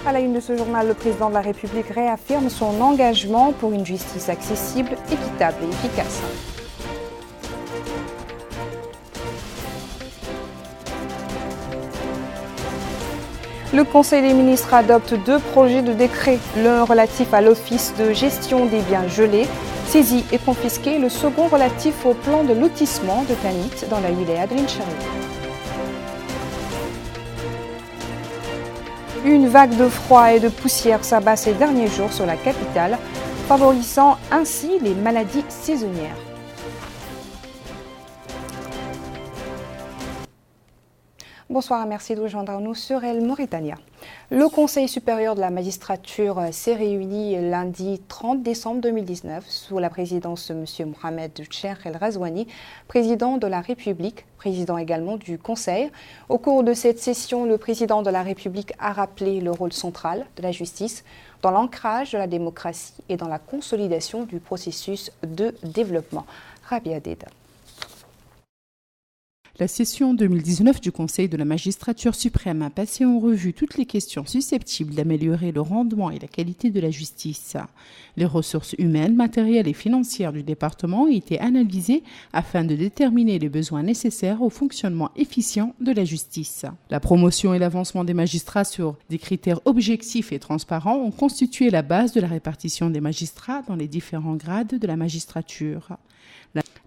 À la une de ce journal, le président de la République réaffirme son engagement pour une justice accessible, équitable et efficace. Le Conseil des ministres adopte 2 projets de décret, l'un relatif à l'Office de gestion des biens gelés, saisis et confisqués, le second relatif au plan de lotissement de Tanit dans la wilaya de l'Inchari. Une vague de froid et de poussière s'abat ces derniers jours sur la capitale, favorisant ainsi les maladies saisonnières. Bonsoir et merci de rejoindre nous sur El Mauritania. Le Conseil supérieur de la magistrature s'est réuni lundi 30 décembre 2019 sous la présidence de M. Mohamed Cheikh El Ghazouani, président de la République, président également du Conseil. Au cours de cette session, le président de la République a rappelé le rôle central de la justice dans l'ancrage de la démocratie et dans la consolidation du processus de développement. Rabia Deda. La session 2019 du Conseil de la magistrature suprême a passé en revue toutes les questions susceptibles d'améliorer le rendement et la qualité de la justice. Les ressources humaines, matérielles et financières du département ont été analysées afin de déterminer les besoins nécessaires au fonctionnement efficient de la justice. La promotion et l'avancement des magistrats sur des critères objectifs et transparents ont constitué la base de la répartition des magistrats dans les différents grades de la magistrature.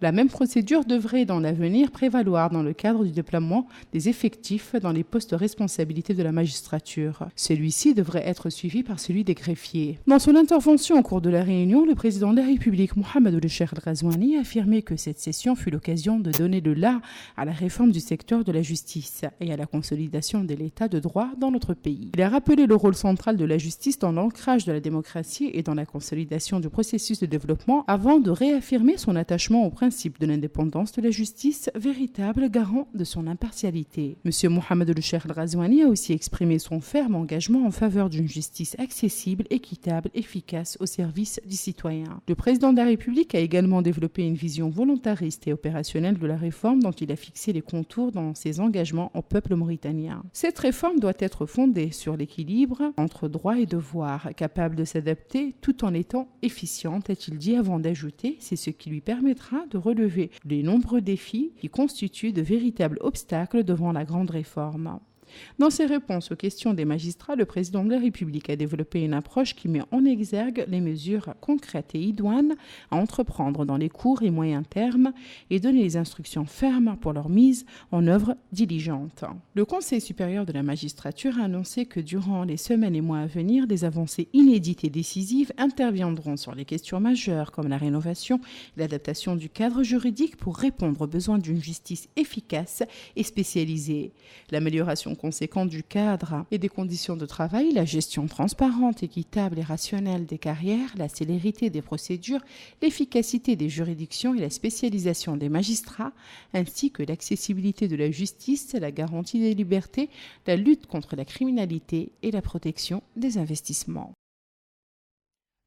La même procédure devrait dans l'avenir prévaloir dans le cadre du déploiement des effectifs dans les postes de responsabilité de la magistrature. Celui-ci devrait être suivi par celui des greffiers. Dans son intervention au cours de la réunion, le président de la République, Mohamed Cheikh El Ghazouani, a affirmé que cette session fut l'occasion de donner le la à la réforme du secteur de la justice et à la consolidation de l'état de droit dans notre pays. Il a rappelé le rôle central de la justice dans l'ancrage de la démocratie et dans la consolidation du processus de développement avant de réaffirmer son attachement au principe de l'indépendance de la justice, véritable garant de son impartialité. M. Mohamed Cheikh El Ghazouani a aussi exprimé son ferme engagement en faveur d'une justice accessible, équitable, efficace au service du citoyen. Le président de la République a également développé une vision volontariste et opérationnelle de la réforme dont il a fixé les contours dans ses engagements au peuple mauritanien. Cette réforme doit être fondée sur l'équilibre entre droits et devoirs, capable de s'adapter tout en étant efficiente, a-t-il dit avant d'ajouter, c'est ce qui lui permettra de relever les nombreux défis qui constituent de véritables obstacles devant la grande réforme. Dans ses réponses aux questions des magistrats, le président de la République a développé une approche qui met en exergue les mesures concrètes et idoines à entreprendre dans les courts et moyens termes et donner les instructions fermes pour leur mise en œuvre diligente. Le Conseil supérieur de la magistrature a annoncé que durant les semaines et mois à venir, des avancées inédites et décisives interviendront sur les questions majeures comme la rénovation et l'adaptation du cadre juridique pour répondre aux besoins d'une justice efficace et spécialisée. L'amélioration conséquent du cadre et des conditions de travail, la gestion transparente, équitable et rationnelle des carrières, la célérité des procédures, l'efficacité des juridictions et la spécialisation des magistrats, ainsi que l'accessibilité de la justice, la garantie des libertés, la lutte contre la criminalité et la protection des investissements.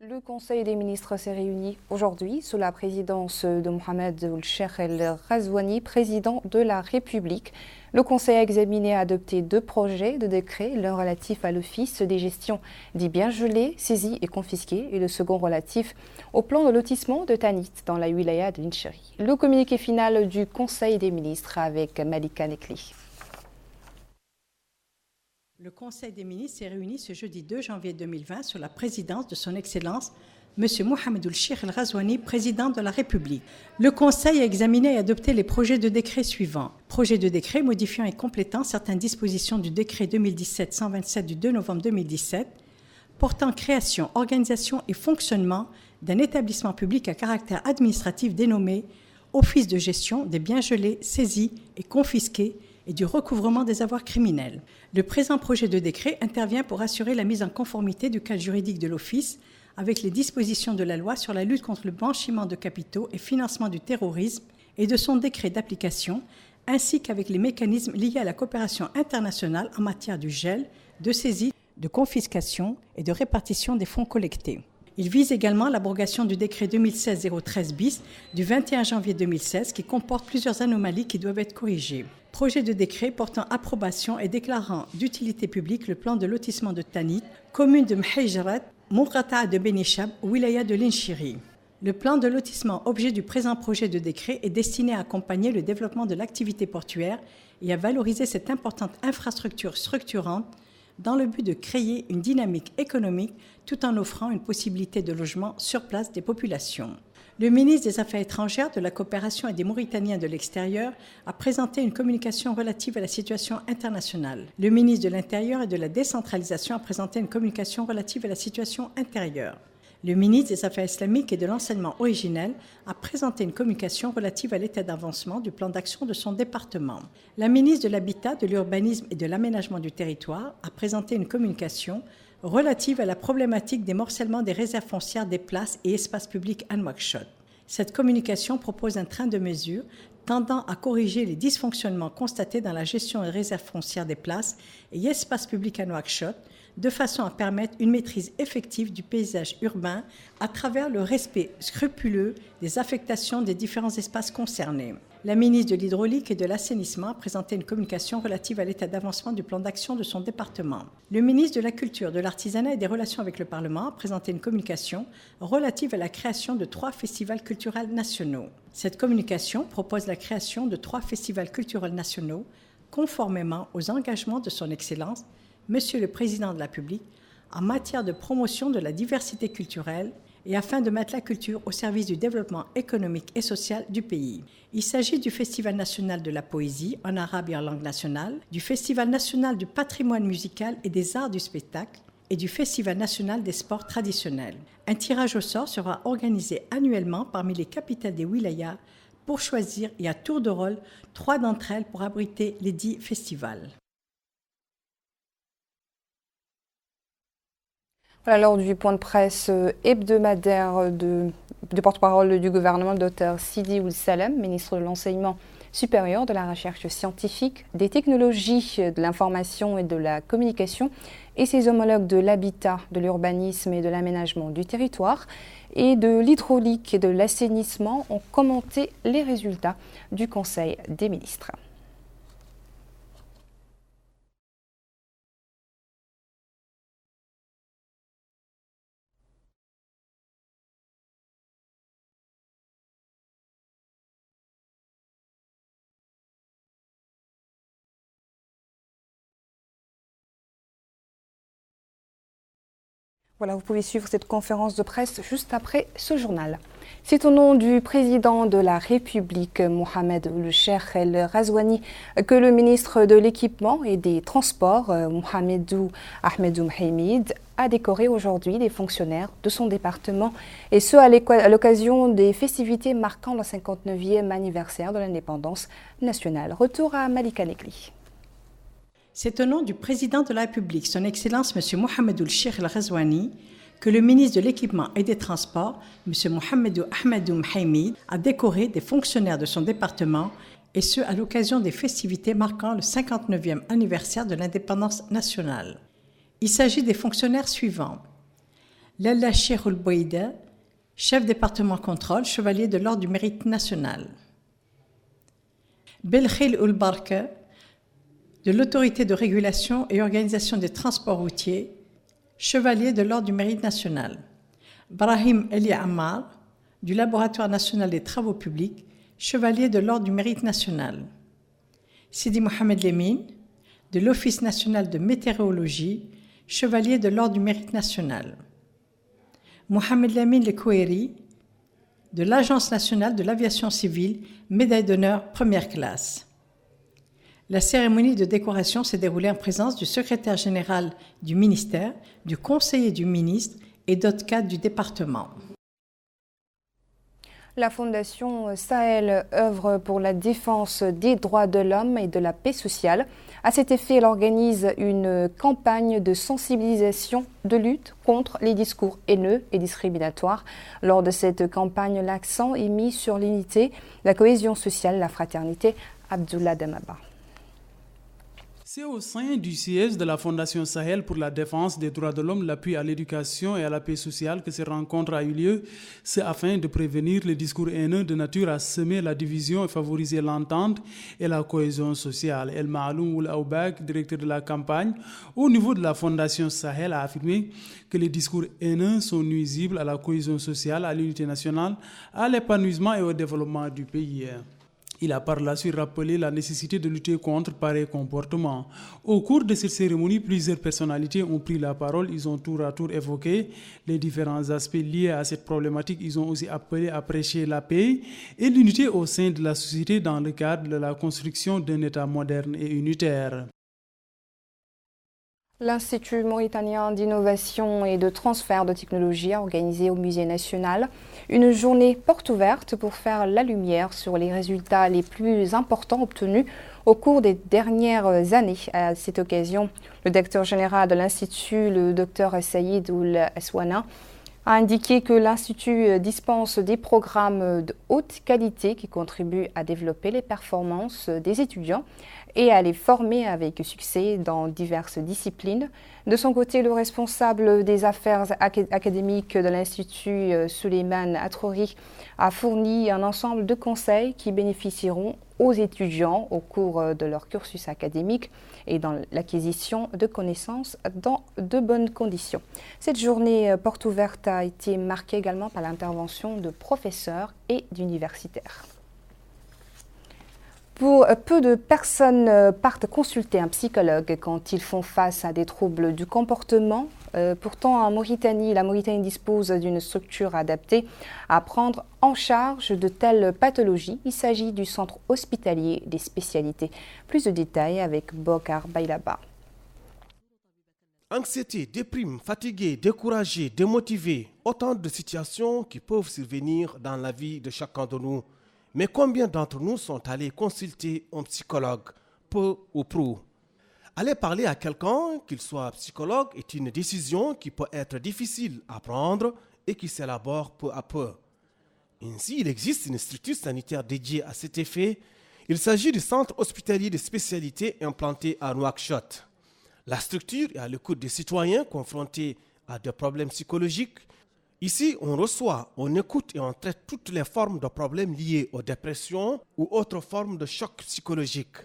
Le Conseil des ministres s'est réuni aujourd'hui sous la présidence de Mohamed Cheikh El Ghazouani, président de la République. Le Conseil a examiné et adopté 2 projets de décret, l'un relatif à l'Office des gestions des biens gelés, saisis et confisqués, et le second relatif au plan de lotissement de Tanit dans la wilaya de l'Inchari. Le communiqué final du Conseil des ministres avec Malika Nekli. Le Conseil des ministres s'est réuni ce jeudi 2 janvier 2020 sous la présidence de son Excellence M. Mohamed Cheikh El Ghazouani, président de la République. Le Conseil a examiné et adopté les projets de décret suivants. Projet de décret modifiant et complétant certaines dispositions du décret 2017-127 du 2 novembre 2017, portant création, organisation et fonctionnement d'un établissement public à caractère administratif dénommé Office de gestion des biens gelés, saisis et confisqués et du recouvrement des avoirs criminels. Le présent projet de décret intervient pour assurer la mise en conformité du cadre juridique de l'Office avec les dispositions de la loi sur la lutte contre le blanchiment de capitaux et financement du terrorisme et de son décret d'application, ainsi qu'avec les mécanismes liés à la coopération internationale en matière du gel, de saisie, de confiscation et de répartition des fonds collectés. Il vise également l'abrogation du décret 2016-013 bis du 21 janvier 2016 qui comporte plusieurs anomalies qui doivent être corrigées. Projet de décret portant approbation et déclarant d'utilité publique le plan de lotissement de Tanit, commune de Mhejrat, Mourata de Benishab, wilaya de Linchiri. Le plan de lotissement objet du présent projet de décret est destiné à accompagner le développement de l'activité portuaire et à valoriser cette importante infrastructure structurante dans le but de créer une dynamique économique tout en offrant une possibilité de logement sur place des populations. Le ministre des Affaires étrangères, de la coopération et des Mauritaniens de l'extérieur a présenté une communication relative à la situation internationale. Le ministre de l'Intérieur et de la décentralisation a présenté une communication relative à la situation intérieure. Le ministre des Affaires islamiques et de l'enseignement originel a présenté une communication relative à l'état d'avancement du plan d'action de son département. La ministre de l'Habitat, de l'Urbanisme et de l'Aménagement du territoire a présenté une communication relative à la problématique des morcellement des réserves foncières des places et espaces publics à Nouakchott. Cette communication propose un train de mesures tendant à corriger les dysfonctionnements constatés dans la gestion des réserves foncières des places et espaces publics à Nouakchott, de façon à permettre une maîtrise effective du paysage urbain à travers le respect scrupuleux des affectations des différents espaces concernés. La ministre de l'Hydraulique et de l'Assainissement a présenté une communication relative à l'état d'avancement du plan d'action de son département. Le ministre de la Culture, de l'Artisanat et des Relations avec le Parlement a présenté une communication relative à la création de 3 festivals culturels nationaux. Cette communication propose la création de 3 festivals culturels nationaux conformément aux engagements de son Excellence, Monsieur le Président de la République, en matière de promotion de la diversité culturelle et afin de mettre la culture au service du développement économique et social du pays. Il s'agit du Festival national de la poésie en arabe et en langue nationale, du Festival national du patrimoine musical et des arts du spectacle et du Festival national des sports traditionnels. Un tirage au sort sera organisé annuellement parmi les capitales des wilayas pour choisir, et à tour de rôle, 3 d'entre elles pour abriter les 10 festivals. Voilà, lors du point de presse hebdomadaire de porte-parole du gouvernement, le Dr Sidi Ould Salem, ministre de l'Enseignement supérieur, de la Recherche scientifique, des technologies de l'information et de la communication et ses homologues de l'habitat, de l'urbanisme et de l'aménagement du territoire et de l'hydraulique et de l'assainissement ont commenté les résultats du Conseil des ministres. Voilà, vous pouvez suivre cette conférence de presse juste après ce journal. C'est au nom du président de la République, Mohamed Ould Cheikh El Ghazouani, que le ministre de l'Équipement et des Transports, Mohamedou Ahmedou Mhaimid, a décoré aujourd'hui les fonctionnaires de son département, et ce à l'occasion des festivités marquant le 59e anniversaire de l'indépendance nationale. Retour à Malika Negli. C'est au nom du président de la République, son Excellence M. Mohamed Ould Cheikh El Ghazouani, que le ministre de l'Équipement et des Transports, M. Mohamedou Ahmedou Mhaimid, a décoré des fonctionnaires de son département, et ce à l'occasion des festivités marquant le 59e anniversaire de l'indépendance nationale. Il s'agit des fonctionnaires suivants. Lalla Cheikh Ould Bouïda, chef département contrôle, chevalier de l'Ordre du Mérite national. Belkhil Ould Barka, de l'Autorité de régulation et organisation des transports routiers, chevalier de l'Ordre du Mérite national. Brahim Eli Ammar, du Laboratoire national des travaux publics, chevalier de l'Ordre du Mérite national. Sidi Mohamed Lemine, de l'Office national de météorologie, chevalier de l'Ordre du Mérite national. Mohamed Lamine Lekoueri, de l'Agence nationale de l'aviation civile, médaille d'honneur première classe. La cérémonie de décoration s'est déroulée en présence du secrétaire général du ministère, du conseiller du ministre et d'autres cadres du département. La Fondation Sahel œuvre pour la défense des droits de l'homme et de la paix sociale. À cet effet, elle organise une campagne de sensibilisation de lutte contre les discours haineux et discriminatoires. Lors de cette campagne, l'accent est mis sur l'unité, la cohésion sociale, la fraternité. Abdullah Damaba. C'est au sein du siège de la Fondation Sahel pour la défense des droits de l'homme, l'appui à l'éducation et à la paix sociale que cette rencontre a eu lieu. C'est afin de prévenir les discours haineux de nature à semer la division et favoriser l'entente et la cohésion sociale. El Maaloum Oul Aoubak, directeur de la campagne au niveau de la Fondation Sahel, a affirmé que les discours haineux sont nuisibles à la cohésion sociale, à l'unité nationale, à l'épanouissement et au développement du pays. Il a par la suite rappelé la nécessité de lutter contre pareils comportements. Au cours de cette cérémonie, plusieurs personnalités ont pris la parole. Ils ont tour à tour évoqué les différents aspects liés à cette problématique. Ils ont aussi appelé à prêcher la paix et l'unité au sein de la société dans le cadre de la construction d'un État moderne et unitaire. L'Institut mauritanien d'innovation et de transfert de technologie a organisé au Musée national une journée porte ouverte pour faire la lumière sur les résultats les plus importants obtenus au cours des dernières années. À cette occasion, le directeur général de l'Institut, le Dr Saïd Ould Aswana, a indiqué que l'Institut dispense des programmes de haute qualité qui contribuent à développer les performances des étudiants et à les former avec succès dans diverses disciplines. De son côté, le responsable des affaires académiques de l'Institut, Souleymane Atrouri, a fourni un ensemble de conseils qui bénéficieront aux étudiants au cours de leur cursus académique et dans l'acquisition de connaissances dans de bonnes conditions. Cette journée porte ouverte a été marquée également par l'intervention de professeurs et d'universitaires. Peu de personnes partent consulter un psychologue quand ils font face à des troubles du comportement. Pourtant, en Mauritanie, la Mauritanie dispose d'une structure adaptée à prendre en charge de telles pathologies. Il s'agit du centre hospitalier des spécialités. Plus de détails avec Bokar Bailaba. Anxiété, déprime, fatigué, découragé, démotivé, autant de situations qui peuvent survenir dans la vie de chacun de nous. Mais combien d'entre nous sont allés consulter un psychologue, peu ou prou? Aller parler à quelqu'un, qu'il soit psychologue, est une décision qui peut être difficile à prendre et qui s'élabore peu à peu. Ainsi, il existe une structure sanitaire dédiée à cet effet. Il s'agit du centre hospitalier de spécialité implanté à Nouakchott. La structure est à l'écoute des citoyens confrontés à des problèmes psychologiques. Ici, on reçoit, on écoute et on traite toutes les formes de problèmes liés aux dépressions ou autres formes de chocs psychologiques.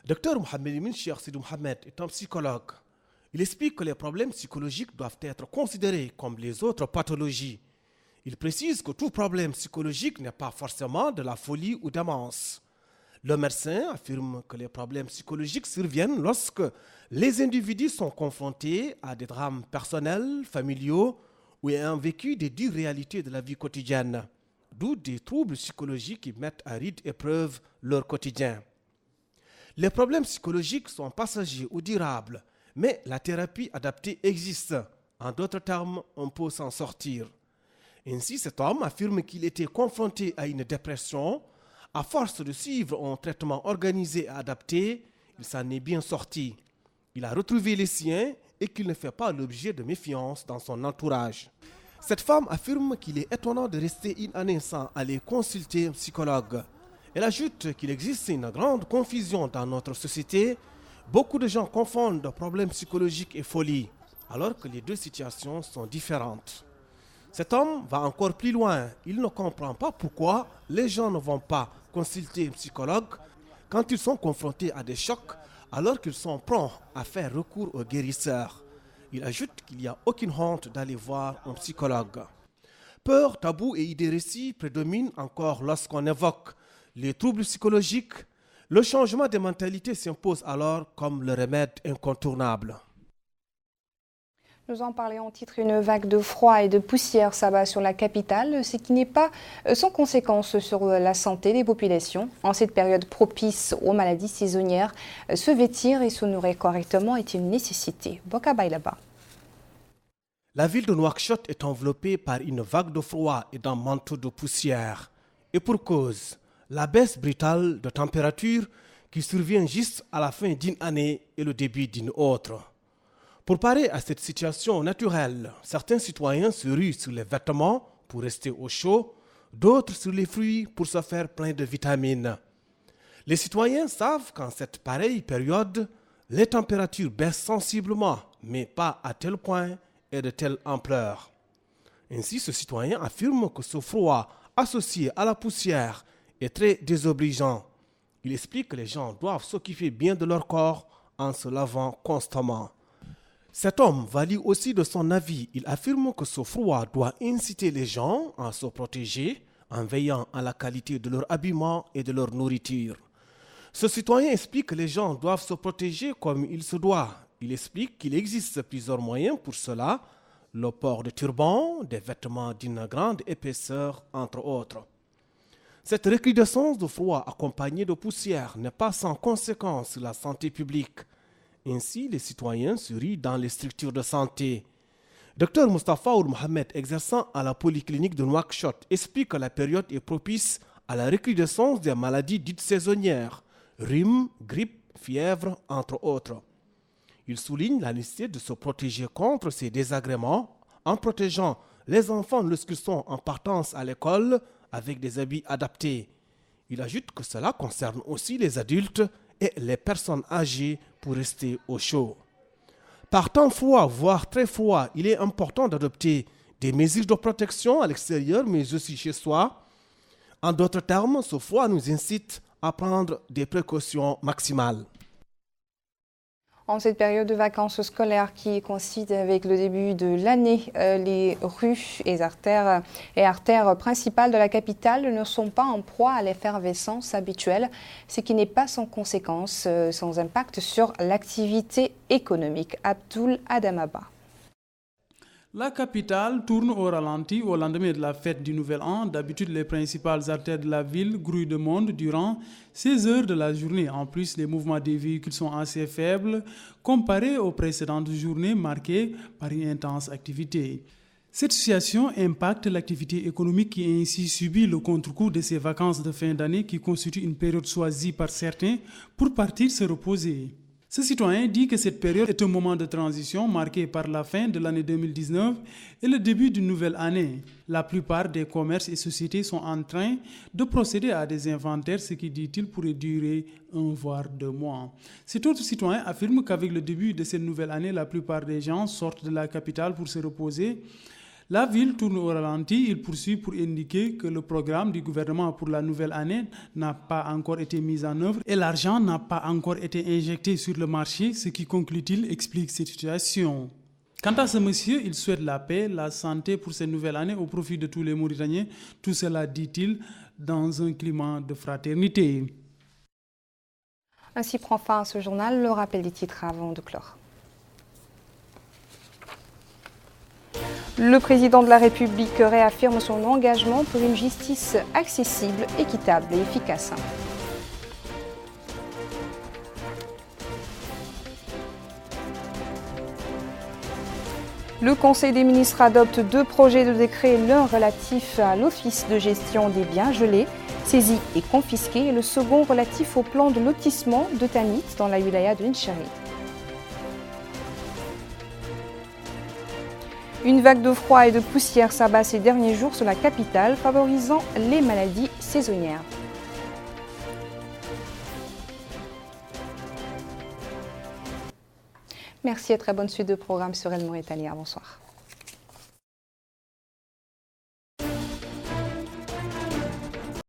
Dr Mohamed Emin Cheikh Sidou Mohamed est un psychologue. Il explique que les problèmes psychologiques doivent être considérés comme les autres pathologies. Il précise que tout problème psychologique n'est pas forcément de la folie ou démence. Le médecin affirme que les problèmes psychologiques surviennent lorsque les individus sont confrontés à des drames personnels, familiaux, ou ayant vécu des dures réalités de la vie quotidienne, d'où des troubles psychologiques qui mettent à rude épreuve leur quotidien. Les problèmes psychologiques sont passagers ou durables, mais la thérapie adaptée existe. En d'autres termes, on peut s'en sortir. Ainsi, cet homme affirme qu'il était confronté à une dépression. À force de suivre un traitement organisé et adapté, il s'en est bien sorti. Il a retrouvé les siens et qu'il ne fait pas l'objet de méfiance dans son entourage. Cette femme affirme qu'il est étonnant de rester une année sans aller consulter un psychologue. Elle ajoute qu'il existe une grande confusion dans notre société. Beaucoup de gens confondent problèmes psychologiques et folie, alors que les deux situations sont différentes. Cet homme va encore plus loin. Il ne comprend pas pourquoi les gens ne vont pas consulter un psychologue quand ils sont confrontés à des chocs, alors qu'ils sont prompts à faire recours aux guérisseurs. Il ajoute qu'il n'y a aucune honte d'aller voir un psychologue. Peur, tabou et idées reçues prédominent encore lorsqu'on évoque les troubles psychologiques. Le changement de mentalité s'impose alors comme le remède incontournable. Nous en parlions en titre, une vague de froid et de poussière s'abat sur la capitale, ce qui n'est pas sans conséquence sur la santé des populations. En cette période propice aux maladies saisonnières, se vêtir et se nourrir correctement est une nécessité. Boka Bailaba. La ville de Nouakchott est enveloppée par une vague de froid et d'un manteau de poussière. Et pour cause, la baisse brutale de température qui survient juste à la fin d'une année et le début d'une autre. Pour parer à cette situation naturelle, certains citoyens se ruent sur les vêtements pour rester au chaud, d'autres sur les fruits pour se faire plein de vitamines. Les citoyens savent qu'en cette pareille période, Les températures baissent sensiblement, mais pas à tel point et de telle ampleur. Ainsi, ce citoyen affirme que ce froid associé à la poussière est très désobligeant. Il explique que les gens doivent s'occuper bien de leur corps en se lavant constamment. Cet homme valide aussi de son avis. Il affirme que ce froid doit inciter les gens à se protéger en veillant à la qualité de leur habillement et de leur nourriture. Ce citoyen explique que les gens doivent se protéger comme il se doit. Il explique qu'il existe plusieurs moyens pour cela, le port de turbans, des vêtements d'une grande épaisseur, entre autres. Cette recrudescence de froid accompagnée de poussière n'est pas sans conséquence sur la santé publique. Ainsi, les citoyens se rient dans les structures de santé. Dr Mustafa Mohamed, exerçant à la polyclinique de Nouakchott, explique que la période est propice à la recrudescence des maladies dites saisonnières, rhume, grippe, fièvre, entre autres. Il souligne la nécessité de se protéger contre ces désagréments en protégeant les enfants lorsqu'ils sont en partance à l'école avec des habits adaptés. Il ajoute que cela concerne aussi les adultes et les personnes âgées pour rester au chaud. Par temps froid, voire très froid, il est important d'adopter des mesures de protection à l'extérieur, mais aussi chez soi. En d'autres termes, ce froid nous incite à prendre des précautions maximales. En cette période de vacances scolaires qui coïncide avec le début de l'année, les rues et artères principales de la capitale ne sont pas en proie à l'effervescence habituelle, ce qui n'est pas sans conséquence, sans impact sur l'activité économique. Abdoul Adamaba. La capitale tourne au ralenti au lendemain de la fête du Nouvel An. D'habitude, les principales artères de la ville grouillent de monde durant 16 heures de la journée. En plus, les mouvements des véhicules sont assez faibles comparés aux précédentes journées marquées par une intense activité. Cette situation impacte l'activité économique qui a ainsi subi le contre-coup de ces vacances de fin d'année qui constituent une période choisie par certains pour partir se reposer. Ce citoyen dit que cette période est un moment de transition marqué par la fin de l'année 2019 et le début d'une nouvelle année. La plupart des commerces et sociétés sont en train de procéder à des inventaires, ce qui, dit-il, pourrait durer 1 voire 2 mois. Cet autre citoyen affirme qu'avec le début de cette nouvelle année, la plupart des gens sortent de la capitale pour se reposer. La ville tourne au ralenti. Il poursuit pour indiquer que le programme du gouvernement pour la nouvelle année n'a pas encore été mis en œuvre et l'argent n'a pas encore été injecté sur le marché, ce qui, conclut-il, explique cette situation. Quant à ce monsieur, il souhaite la paix, la santé pour cette nouvelle année au profit de tous les Mauritaniens. Tout cela, dit-il, dans un climat de fraternité. Ainsi prend fin ce journal. Le rappel des titres avant de clore. Le président de la République réaffirme son engagement pour une justice accessible, équitable et efficace. Le Conseil des ministres adopte 2 projets de décret, l'un relatif à l'office de gestion des biens gelés, saisis et confisqués, et le second relatif au plan de lotissement de Tanit dans la wilaya de Ncheri. Une vague de froid et de poussière s'abat ces derniers jours sur la capitale, favorisant les maladies saisonnières. Merci et très bonne suite de programme sur El Mauritania. Bonsoir.